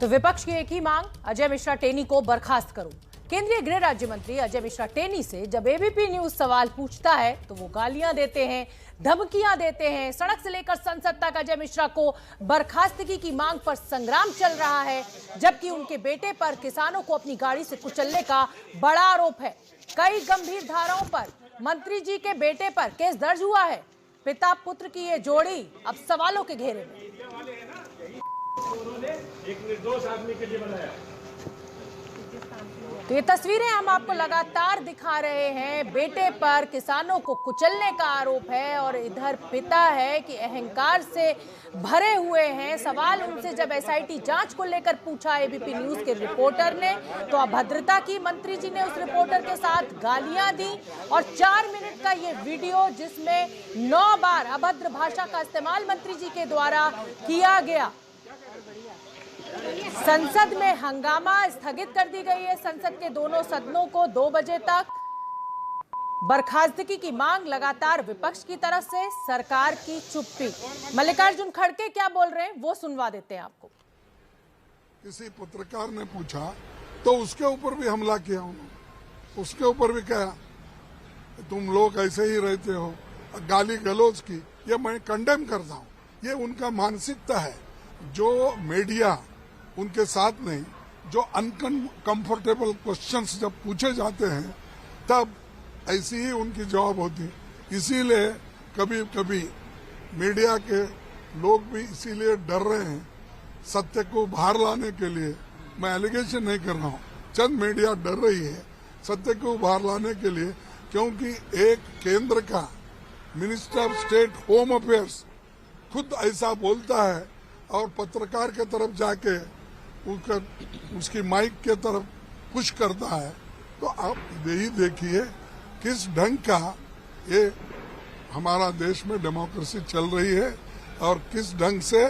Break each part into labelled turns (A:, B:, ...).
A: तो विपक्ष की एक ही मांग, अजय मिश्रा टेनी को बर्खास्त करो। केंद्रीय गृह राज्य मंत्री अजय मिश्रा टेनी से जब एबीपी न्यूज सवाल पूछता है तो वो गालियां देते हैं, धमकियां देते हैं। सड़क से लेकर संसद तक अजय मिश्रा को बर्खास्तगी की मांग पर संग्राम चल रहा है, जबकि उनके बेटे पर किसानों को अपनी गाड़ी से कुचलने का बड़ा आरोप है। कई गंभीर धाराओं पर मंत्री जी के बेटे पर केस दर्ज हुआ है। पिता पुत्र की ये जोड़ी अब सवालों के घेरे में।
B: एक निर्दोष आदमी के लिए बनाया।
A: तो ये तस्वीरें हम आपको लगातार दिखा रहे हैं। बेटे पर किसानों को कुचलने का आरोप है और इधर पिता है कि अहंकार से भरे हुए हैं। सवाल उनसे जब एसआईटी जांच को लेकर पूछा एबीपी न्यूज के रिपोर्टर ने, तो अभद्रता की मंत्री जी ने उस रिपोर्टर के साथ, गालियां दी और 4 मिनट का ये वीडियो जिसमें 9 बार अभद्र भाषा का इस्तेमाल मंत्री जी के द्वारा किया गया। संसद में हंगामा स्थगित कर दी गई है। संसद के दोनों सदनों को 2 बजे तक। बर्खास्तगी की मांग लगातार विपक्ष की तरफ से, सरकार की चुप्पी। मल्लिकार्जुन खड़गे क्या बोल रहे हैं वो सुनवा देते हैं आपको।
C: किसी पत्रकार ने पूछा तो उसके ऊपर भी हमला किया उन्होंने, उसके ऊपर भी कहा तुम लोग ऐसे ही रहते हो, गाली गलौज की। ये मैं कंडेम करता हूँ। ये उनका मानसिकता है। जो मीडिया उनके साथ नहीं, जो अनकंफर्टेबल क्वेश्चंस जब पूछे जाते हैं तब ऐसी ही उनकी जवाब होती है। इसीलिए कभी कभी मीडिया के लोग भी इसीलिए डर रहे हैं सत्य को बाहर लाने के लिए। मैं एलिगेशन नहीं कर रहा हूँ, चंद मीडिया डर रही है सत्य को बाहर लाने के लिए, क्योंकि एक केंद्र का minister of state home affairs खुद ऐसा बोलता है और पत्रकार के तरफ जाके उसकी माइक के तरफ पुश करता है। तो आप यही देखिए किस ढंग का ये हमारा देश में डेमोक्रेसी चल रही है और किस ढंग से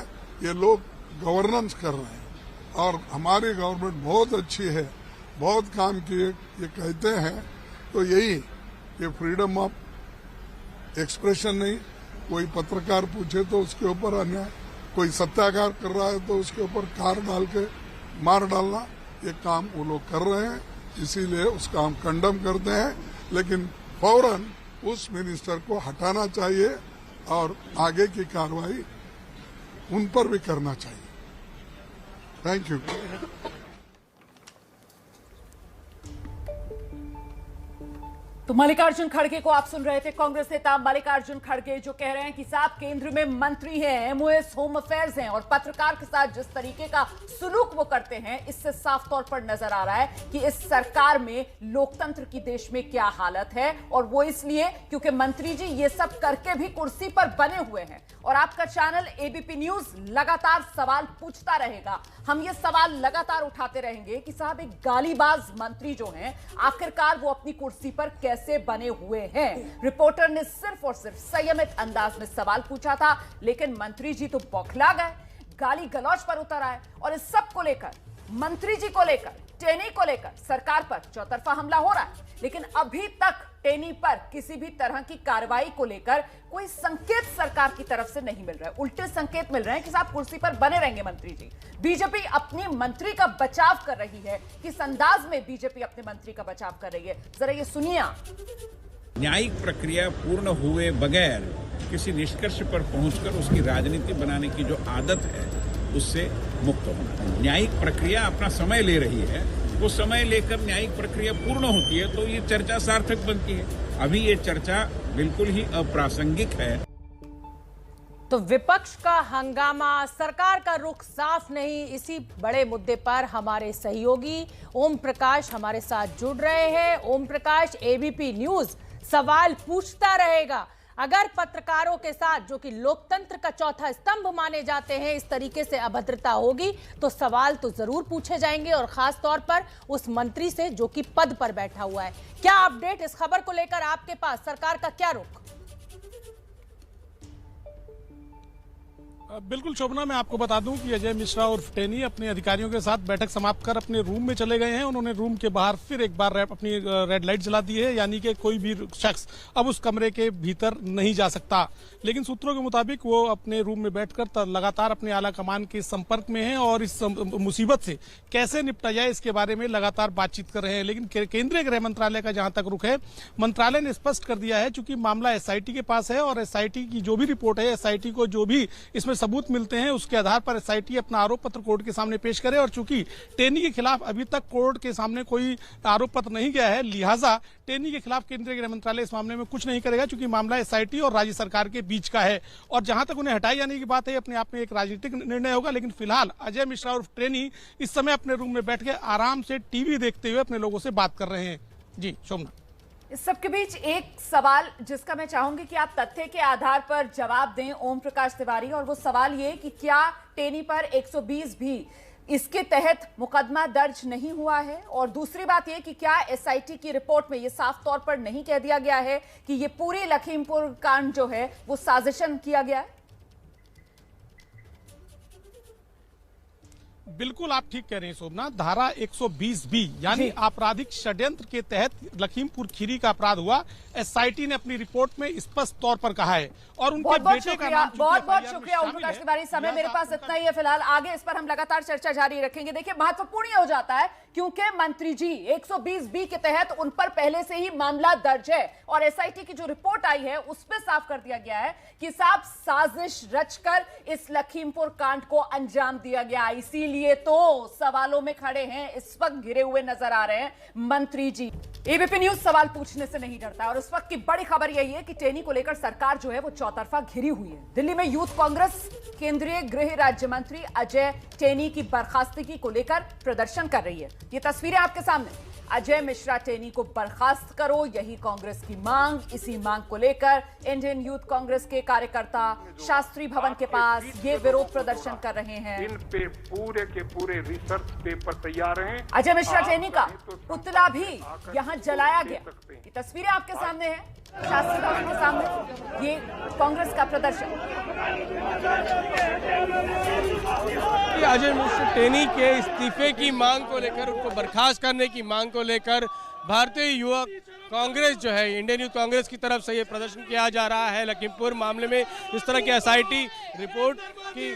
C: ये लोग गवर्नेंस कर रहे हैं। और हमारी गवर्नमेंट बहुत अच्छी है, बहुत काम किए ये कहते हैं। तो यही ये फ्रीडम ऑफ एक्सप्रेशन नहीं, कोई पत्रकार पूछे तो उसके ऊपर अन्याय, कोई सत्याग्रह कर रहा है तो उसके ऊपर कार डाल के मार डालना, ये काम वो लोग कर रहे हैं। इसीलिए उसका हम कंडम करते हैं, लेकिन फौरन उस मिनिस्टर को हटाना चाहिए और आगे की कार्रवाई उन पर भी करना चाहिए। Thank you.
D: तो मल्लिकार्जुन खड़गे को आप सुन रहे थे। कांग्रेस नेता मल्लिकार्जुन खड़गे जो कह रहे हैं कि साहब केंद्र में मंत्री हैं, एमओएस होम अफेयर्स हैं और पत्रकार के साथ जिस तरीके का सुलूक वो करते हैं, इससे साफ तौर पर नजर आ रहा है कि इस सरकार में लोकतंत्र की देश में क्या हालत है। और वो इसलिए क्योंकि मंत्री जी ये सब करके भी कुर्सी पर बने हुए हैं। और आपका चैनल एबीपी न्यूज लगातार सवाल पूछता रहेगा। हम ये सवाल लगातार उठाते रहेंगे कि साहब एक गालीबाज मंत्री जो हैं, आखिरकार वो अपनी कुर्सी पर कैसे बने हुए हैं। रिपोर्टर ने सिर्फ और सिर्फ संयमित अंदाज में सवाल पूछा था, लेकिन मंत्री जी तो बौखला गए, गाली गलौज पर उतर आए। और इस सब को लेकर, मंत्री जी को लेकर, टेनी को लेकर सरकार पर चौतरफा हमला हो रहा है। लेकिन अभी तक टेनी पर किसी भी तरह की कार्रवाई को लेकर कोई संकेत सरकार की तरफ से नहीं मिल रहा है। उल्टे संकेत मिल रहे हैं कि साहब कुर्सी पर बने रहेंगे मंत्री जी। बीजेपी अपनी मंत्री का बचाव कर रही है। किस अंदाज में बीजेपी अपने मंत्री का बचाव कर रही है, जरा ये सुनिए आप।
E: न्यायिक प्रक्रिया पूर्ण हुए बगैर किसी निष्कर्ष पर पहुंचकर उसकी राजनीति बनाने की जो आदत है उससे मुक्त होना। न्यायिक प्रक्रिया अपना समय ले रही है, वो समय लेकर न्यायिक प्रक्रिया पूर्ण होती है तो ये चर्चा सार्थक बनती है। अभी ये चर्चा बिल्कुल ही अप्रासंगिक है।
A: तो विपक्ष का हंगामा, सरकार का रुख साफ नहीं। इसी बड़े मुद्दे पर हमारे सहयोगी ओम प्रकाश हमारे साथ जुड़ रहे हैं। ओम प्रकाश, एबीपी न्यूज सवाल पूछता रहेगा। अगर पत्रकारों के साथ, जो कि लोकतंत्र का चौथा स्तंभ माने जाते हैं, इस तरीके से अभद्रता होगी तो सवाल तो जरूर पूछे जाएंगे, और खास तौर पर उस मंत्री से जो कि पद पर बैठा हुआ है। क्या अपडेट इस खबर को लेकर आपके पास, सरकार का क्या रुख?
F: बिल्कुल शोभना, मैं आपको बता दूं कि अजय मिश्रा और टेनी अपने अधिकारियों के साथ बैठक समाप्त कर अपने रूम में चले गए हैं। उन्होंने रूम के बाहर फिर एक बार अपनी रेड लाइट जला दी है, यानी कि कोई भी शख्स अब उस कमरे के भीतर नहीं जा सकता। लेकिन सूत्रों के मुताबिक वो अपने रूम में बैठकर लगातार अपने आला कमान के संपर्क में हैं और इस मुसीबत से कैसे निपटा जाए इसके बारे में लगातार बातचीत कर रहे हैं। लेकिन केंद्रीय गृह मंत्रालय का जहां तक रुख है, मंत्रालय ने स्पष्ट कर दिया है, चूंकि मामला एसआईटी के पास है और एसआईटी की जो भी रिपोर्ट है, एसआईटी को जो भी इसमें सबूत मिलते हैं उसके आधार पर एसआईटी अपना आरोप पत्र कोर्ट के सामने पेश करे। और चूंकि टेनी के खिलाफ अभी तक कोर्ट के सामने कोई आरोप पत्र नहीं गया है, लिहाजा टेनी के खिलाफ केंद्रीय गृह मंत्रालय इस मामले में कुछ नहीं करेगा, चूंकि मामला एसआईटी और राज्य सरकार के बीच का है। और जहां तक उन्हें हटाए जाने की बात है, अपने आप में एक राजनीतिक निर्णय होगा। लेकिन फिलहाल अजय मिश्रा और टेनी इस समय अपने रूम में बैठ के आराम से टीवी देखते हुए अपने लोगों से बात कर रहे हैं। जी शोभना।
D: इस सबके बीच एक सवाल जिसका मैं चाहूंगी कि आप तथ्य के आधार पर जवाब दें ओम प्रकाश तिवारी, और वो सवाल ये कि क्या टेनी पर 120 भी इसके तहत मुकदमा दर्ज नहीं हुआ है? और दूसरी बात यह कि क्या एसआईटी की रिपोर्ट में यह साफ तौर पर नहीं कह दिया गया है कि ये पूरे लखीमपुर कांड जो है वो साजिशन किया गया है?
F: बिल्कुल आप ठीक कह रहे हैं शोभना। धारा 120 बी यानी आपराधिक षड्यंत्र के तहत लखीमपुर खीरी का अपराध हुआ, एसआईटी ने अपनी रिपोर्ट में स्पष्ट तौर पर कहा है। और उनके बेटे का नाम
D: बहुत शुक्रिया ओम प्रकाश तिवारी। समय मेरे पास इतना ही है फिलहाल, आगे इस पर हम लगातार चर्चा जारी रखेंगे। देखिए महत्वपूर्ण हो जाता है क्योंकि मंत्री जी 120 बी के तहत उन पर पहले से ही मामला दर्ज है और एसआईटी की जो रिपोर्ट आई है उसमें साफ कर दिया गया है कि साहब साजिश रचकर इस लखीमपुर कांड को अंजाम दिया गया। इसीलिए तो सवालों में खड़े हैं, इस वक्त घिरे हुए नजर आ रहे हैं मंत्री जी। एबीपी न्यूज सवाल पूछने से नहीं डरता है और इस वक्त की बड़ी खबर यही है कि टेनी को लेकर सरकार जो है वो चौतरफा घिरी हुई है। दिल्ली में यूथ कांग्रेस केंद्रीय गृह राज्य मंत्री अजय टेनी की बर्खास्तगी को लेकर प्रदर्शन कर रही है। ये तस्वीरें आपके सामने। अजय मिश्रा टेनी को बर्खास्त करो, यही कांग्रेस की मांग। इसी मांग को लेकर इंडियन यूथ कांग्रेस के कार्यकर्ता शास्त्री भवन के पास ये विरोध प्रदर्शन कर रहे हैं।
G: इन पे पूरे के पूरे रिसर्च पेपर तैयार हैं।
D: अजय मिश्रा टेनी का पुतला भी यहाँ जलाया गया। ये तस्वीरें आपके सामने है, शास्त्री भवन के सामने ये कांग्रेस का प्रदर्शन।
H: अजय मिश्रा टेनी के इस्तीफे की मांग को लेकर, उनको बर्खास्त करने की मांग को लेकर भारतीय युवा कांग्रेस जो है, इंडियन यूथ कांग्रेस की तरफ से ये प्रदर्शन किया जा रहा है। लखीमपुर मामले में इस तरह की एसआईटी रिपोर्ट की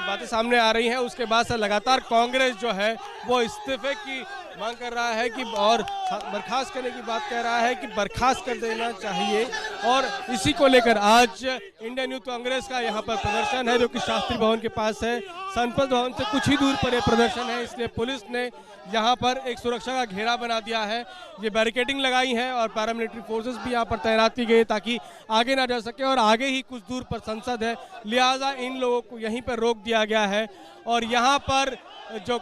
H: बातें सामने आ रही हैं, उसके बाद से लगातार कांग्रेस जो है वो इस्तीफे की मांग कर रहा है कि और बर्खास्त करने की बात कह रहा है कि बर्खास्त कर देना चाहिए। और इसी को लेकर आज इंडियन यूथ कांग्रेस का यहाँ पर प्रदर्शन है जो कि शास्त्री भवन के पास है। संसद भवन से कुछ ही दूर पर यह प्रदर्शन है, इसलिए पुलिस ने यहाँ पर एक सुरक्षा का घेरा बना दिया है। ये बैरिकेडिंग लगाई है और पैरामिलिट्री फोर्सेस भी यहाँ पर तैनात की गई ताकि आगे ना जा सके। और आगे ही कुछ दूर पर संसद है, लिहाजा इन लोगों को यहीं पर रोक दिया गया है। और यहाँ पर जो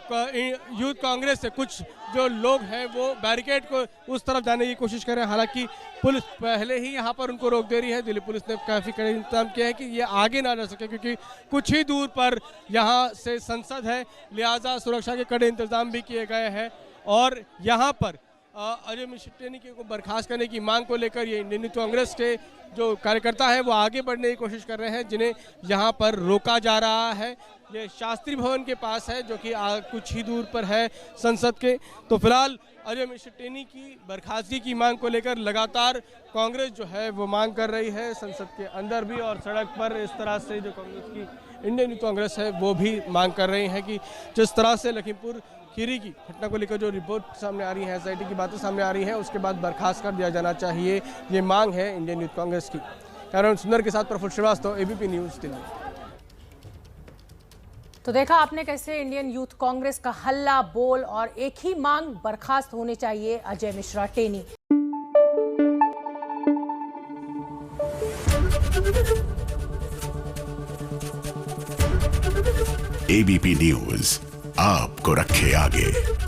H: यूथ कांग्रेस से कुछ जो लोग हैं वो बैरिकेड को उस तरफ जाने की कोशिश कर रहे हैं, हालांकि पुलिस पहले ही यहाँ पर उनको रोक दे रही है। दिल्ली पुलिस ने काफ़ी कड़े इंतजाम किया है कि ये आगे ना जा सके, क्योंकि कुछ ही दूर पर यहाँ से संसद है, लिहाजा सुरक्षा के कड़े इंतजाम भी किए गए हैं। और यहाँ पर अजय मिश्रा टेनी को बर्खास्त करने की मांग को लेकर ये इंडियन यूथ कांग्रेस के जो कार्यकर्ता है वो आगे बढ़ने की कोशिश कर रहे हैं, जिन्हें यहाँ पर रोका जा रहा है। ये शास्त्री भवन के पास है जो कि कुछ ही दूर पर है संसद के। तो फिलहाल अजय मिश्रा टेनी की बर्खास्तगी की मांग को लेकर लगातार कांग्रेस जो है वो मांग कर रही है, संसद के अंदर भी और सड़क पर। इस तरह से जो कांग्रेस की इंडियन यूथ कांग्रेस है वो भी मांग कर रही है कि जिस तरह से लखीमपुर खीरी की घटना को लेकर जो रिपोर्ट सामने आ रही है, एसआईटी की बातें सामने आ रही हैं, उसके बाद बर्खास्त कर दिया जाना चाहिए। ये मांग है इंडियन यूथ कांग्रेस की। कैमरामैन सुंदर के साथ प्रफुल्ल श्रीवास्तव, एबीपी न्यूज़ दिल्ली।
A: तो देखा आपने कैसे इंडियन यूथ कांग्रेस का हल्ला बोल और एक ही मांग, बर्खास्त होने चाहिए अजय मिश्रा टेनी।
I: एबीपी न्यूज़ आपको रखे आगे।